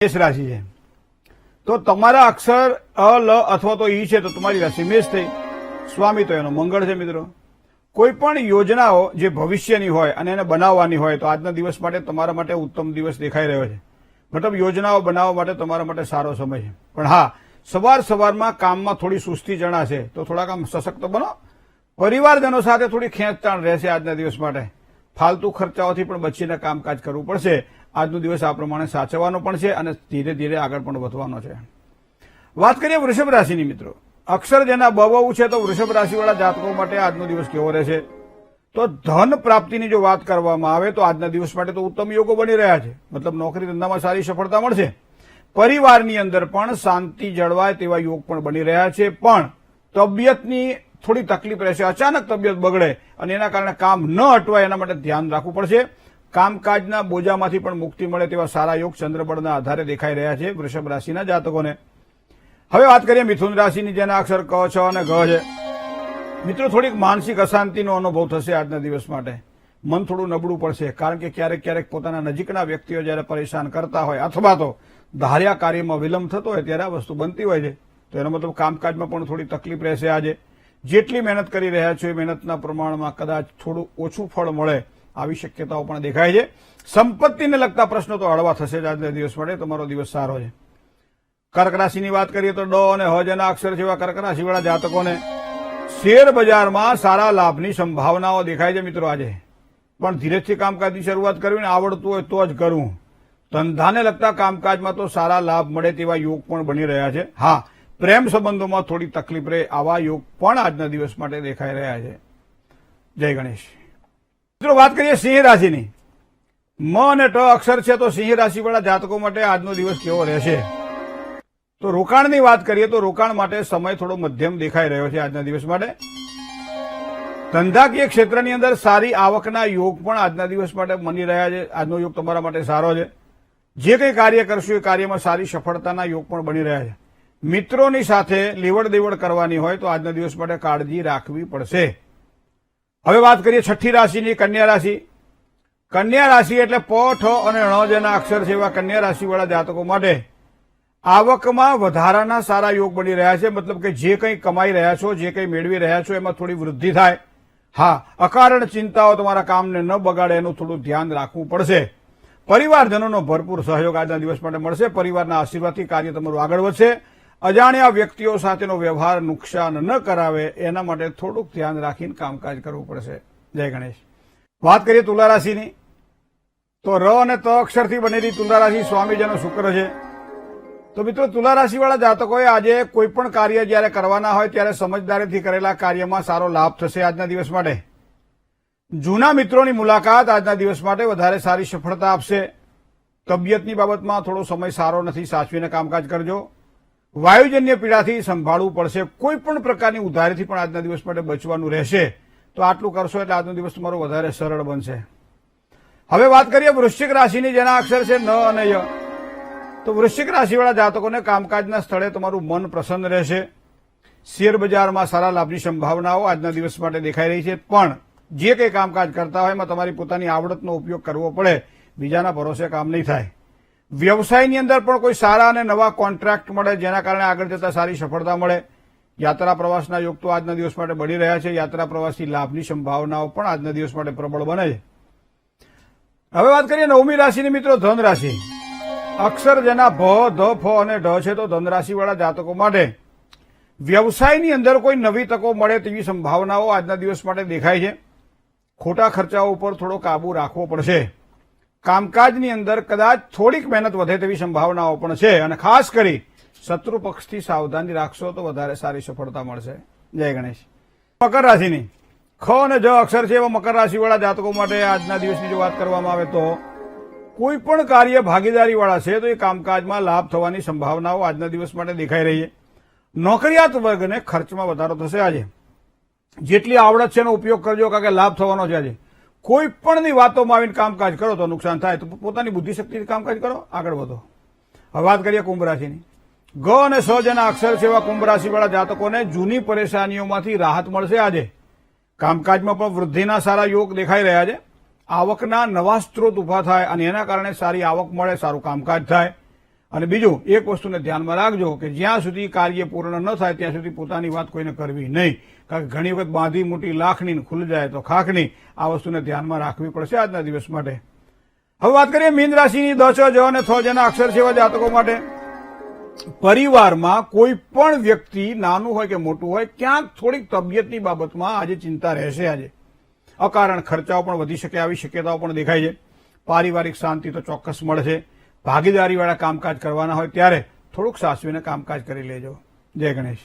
મેષ રાશિ છે તો તમારા અક્ષર અ લ અથવા તો ઈ છે તો તમારી રાશિ મેષ થઈ. સ્વામી તો એનો મંગળ છે. મિત્રો, કોઈ પણ યોજનાઓ જે ભવિષ્યની હોય અને એને બનાવવાની હોય તો આજના દિવસ માટે તમારા માટે ઉત્તમ દિવસ દેખાઈ રહ્યો છે. મતલબ યોજનાઓ બનાવવા માટે તમારા માટે સારો સમય છે. પણ હા, સવારમાં કામમાં થોડી સુસ્તી જણાશે તો થોડાક આમ સશક્ત બનો. પરિવારજનો સાથે થોડી ખેંચતાણ રહેશે આજના દિવસ માટે. ફાલતુ ખર્ચાઓથી પણ બચીને કામકાજ કરવું પડશે. આજનો દિવસ આ પ્રમાણે સાચવવાનો પણ છે અને ધીરે ધીરે આગળ પણ વધવાનો છે. વાત કરીએ વૃષભ રાશિની. મિત્રો, અક્ષર જેના બહુ છે તો વૃષભ રાશિવાળા જાતકો માટે આજનો દિવસ કેવો રહેશે? તો ધન પ્રાપ્તિની જો વાત કરવામાં આવે તો આજના દિવસ માટે તો ઉત્તમ યોગો બની રહ્યા છે. મતલબ નોકરી ધંધામાં સારી સફળતા મળશે. પરિવારની અંદર પણ શાંતિ જળવાય તેવા યોગ પણ બની રહ્યા છે. પણ તબિયતની થોડી તકલીફ રહેશે. અચાનક તબિયત બગડે અને એના કારણે કામ ન અટવાય એના માટે ધ્યાન રાખવું પડશે. કામકાજના બોજામાંથી પણ મુક્તિ મળે તેવા સારા યોગ ચંદ્રબળના આધારે દેખાઈ રહ્યા છે વૃષભ રાશિના જાતકોને. હવે વાત કરીએ મિથુન રાશિની, જેના અક્ષર ક, છ અને ગ છે. મિત્રો, થોડીક માનસિક અશાંતિનો અનુભવ થશે આજના દિવસ માટે. મન થોડું નબળું પડશે, કારણ કે ક્યારેક પોતાના નજીકના વ્યક્તિઓ જયારે પરેશાન કરતા હોય અથવા તો ધાર્યા કાર્યમાં વિલંબ થતો હોય ત્યારે આ વસ્તુ બનતી હોય છે. તો એનો મતલબ કામકાજમાં પણ થોડી તકલીફ રહેશે. આજે જેટલી મહેનત કરી રહ્યા છો એ મહેનતના પ્રમાણમાં કદાચ થોડું ઓછું ફળ મળે આવી શક્યતાઓ પણ દેખાય છે. સંપત્તિને લગતા પ્રશ્નો તો હળવા થશે જ આજના દિવસ માટે. તમારો દિવસ સારો છે. કર્ક રાશિની વાત કરીએ તો ડ અને હ જેના અક્ષર જેવા કર્ક રાશિવાળા જાતકોને શેર બજારમાં સારા લાભની સંભાવનાઓ દેખાય છે. મિત્રો, આજે પણ ધીરેજથી કામકાજની શરૂઆત કરવી ને આવડતું હોય તો જ કરવું. ધંધાને લગતા કામકાજમાં તો સારા લાભ મળે તેવા યોગ પણ બની રહ્યા છે. હા, પ્રેમ સંબંધોમાં થોડી તકલીફ રહે આવા યોગ પણ આજના દિવસ માટે દેખાઈ રહ્યા છે. જય ગણેશ. મિત્રો, વાત કરીએ સિંહ રાશિની. મ અને ટ અક્ષર છે તો સિંહ રાશિવાળા જાતકો માટે આજનો દિવસ કેવો રહેશે? તો રોકાણની વાત કરીએ તો રોકાણ માટે સમય થોડો મધ્યમ દેખાઈ રહ્યો છે આજના દિવસ માટે. ધંધાકીય ક્ષેત્રની અંદર સારી આવકના યોગ પણ આજના દિવસ માટે બની રહ્યા છે. આજનો યોગ તમારા માટે સારો છે. જે કંઈ કાર્ય કરશો એ કાર્યમાં સારી સફળતાના યોગ પણ બની રહ્યા છે. મિત્રોની સાથે લેવડ દેવડ કરવાની હોય તો આજના દિવસ માટે કાળજી રાખવી પડશે. હવે વાત કરીએ છઠ્ઠી રાશિની, કન્યા રાશિ. કન્યા રાશિ એટલે પ, ઠ અને ણ જેના અક્ષર છે એવા કન્યા રાશિવાળા જાતકો માટે આવકમાં વધારાના સારા યોગ બની રહ્યા છે. મતલબ કે જે કંઈ કમાઈ રહ્યા છો, જે કંઈ મેળવી રહ્યા છો એમાં થોડી વૃદ્ધિ થાય. હા, અકારણ ચિંતાઓ તમારા કામને ન બગાડે એનું થોડું ધ્યાન રાખવું પડશે. પરિવારજનોનો ભરપૂર સહયોગ આજના દિવસ માટે મળશે. પરિવારના આશીર્વાદથી કાર્ય તમારું આગળ વધશે. અજાણ્યા વ્યક્તિઓ સાથેનો વ્યવહાર નુકસાન ન કરાવે એના માટે થોડુંક ધ્યાન રાખીને કામકાજ કરવું પડશે. જય ગણેશ. વાત કરીએ તુલા રાશિની તો ર અને ત અક્ષરથી બનેલી તુલા રાશિ સ્વામીજનો શુક્ર છે. તો મિત્રો, તુલા રાશિવાળા જાતકોએ આજે કોઈ પણ કાર્ય જયારે કરવાના હોય ત્યારે સમજદારીથી કરેલા કાર્યમાં સારો લાભ થશે આજના દિવસ માટે. જૂના મિત્રોની મુલાકાત આજના દિવસ માટે વધારે સારી સફળતા આપશે. તબિયતની બાબતમાં થોડો સમય સારો નથી, સાચવીને કામકાજ કરજો. વાયુજન્ય પીડાથી સંભાળવું પડશે. કોઈ પણ પ્રકારની ઉધારીથી પણ આજના દિવસ માટે બચવાનું રહેશે. તો આટલું કરશો એટલે આજનો દિવસ તમારો વધારે સરળ બનશે. હવે વાત કરીએ વૃશ્ચિક રાશિની, જેના અક્ષર છે ન અને ય. તો વૃશ્ચિક રાશિવાળા જાતકોને કામકાજના સ્થળે તમારું મન પ્રસન્ન રહેશે. શેર બજારમાં સારા લાભની સંભાવનાઓ આજના દિવસ માટે દેખાઈ રહી છે. પણ જે કંઈ કામકાજ કરતા હોય એમાં તમારી પોતાની આવડતનો ઉપયોગ કરવો પડે. બીજાના ભરોસે કામ નહીં થાય. વ્યવસાયની અંદર પણ કોઈ સારા અને નવા કોન્ટ્રાક્ટ મળે જેના કારણે આગળ જતા સારી સફળતા મળે. યાત્રા પ્રવાસના યોગ તો આજના દિવસ માટે બની રહ્યા છે. યાત્રા પ્રવાસી લાભની સંભાવનાઓ પણ આજના દિવસ માટે પ્રબળ બને છે. હવે વાત કરીએ નવમી રાશિની. મિત્રો, ધન રાશિ. અક્ષર જેના ભ, ધ, ફ અને ઢ છે તો ધન રાશિવાળા જાતકો માટે વ્યવસાયની અંદર કોઈ નવી તકો મળે તેવી સંભાવનાઓ આજના દિવસ માટે દેખાય છે. ખોટા ખર્ચાઓ ઉપર થોડો કાબુ રાખવો પડશે. કામકાજની અંદર કદાચ થોડીક મહેનત વધે તેવી સંભાવનાઓ પણ છે. અને ખાસ કરી શત્રુ પક્ષથી સાવધાની રાખશો તો વધારે સારી સફળતા મળશે. જય ગણેશ. મકર રાશિની ખ અને જ અક્ષર છે એવા મકર રાશિવાળા જાતકો માટે આજના દિવસની જો વાત કરવામાં આવે તો કોઈ પણ કાર્ય ભાગીદારીવાળા છે તો એ કામકાજમાં લાભ થવાની સંભાવનાઓ આજના દિવસ માટે દેખાઈ રહી છે. નોકરિયાત વર્ગને ખર્ચમાં વધારો થશે. આજે જેટલી આવડત છે એનો ઉપયોગ કરજો, કારણ કે લાભ થવાનો છે. આજે કોઈ પણની વાતોમાં આવીને કામકાજ કરો તો નુકસાન થાય. તો પોતાની બુદ્ધિશક્તિથી કામકાજ કરો, આગળ વધો. હવે વાત કરીએ કુંભ રાશિની. ગ અને સ જેના અક્ષર છે એવા કુંભ રાશિવાળા જાતકોને જૂની પરેશાનીઓમાંથી રાહત મળશે. આજે કામકાજમાં પણ વૃદ્ધિના સારા યોગ દેખાઈ રહ્યા છે. આવકના નવા સ્ત્રોત ઉભા થાય અને એના કારણે સારી આવક મળે, સારું કામકાજ થાય. અને બીજું એક વસ્તુને ધ્યાનમાં રાખજો કે જ્યાં સુધી કાર્ય પૂર્ણ ન થાય ત્યાં સુધી પોતાની વાત કોઈને કરવી નહીં, કારણ કે ઘણી વખત બાંધી મોટી લાખની ખુલ જાય તો ખાખની. આ વસ્તુને ધ્યાનમાં રાખવી પડશે આજના દિવસ માટે. હવે વાત કરીએ મીન રાશિની 10 જ અને 6 જેના અક્ષર સેવા જાતકો માટે. પરિવારમાં કોઈ પણ વ્યક્તિ નાનું હોય કે મોટું હોય ક્યાંક થોડીક તબિયતની બાબતમાં આજે ચિંતા રહેશે. આજે અકારણ ખર્ચાઓ પણ વધી શકે આવી શક્યતાઓ પણ દેખાય છે. પારિવારિક શાંતિ તો ચોક્કસ મળશે. ભાગીદારીવાળા કામકાજ કરવાના હોય ત્યારે થોડુંક સાચવીને કામકાજ કરી લેજો. જય ગણેશ.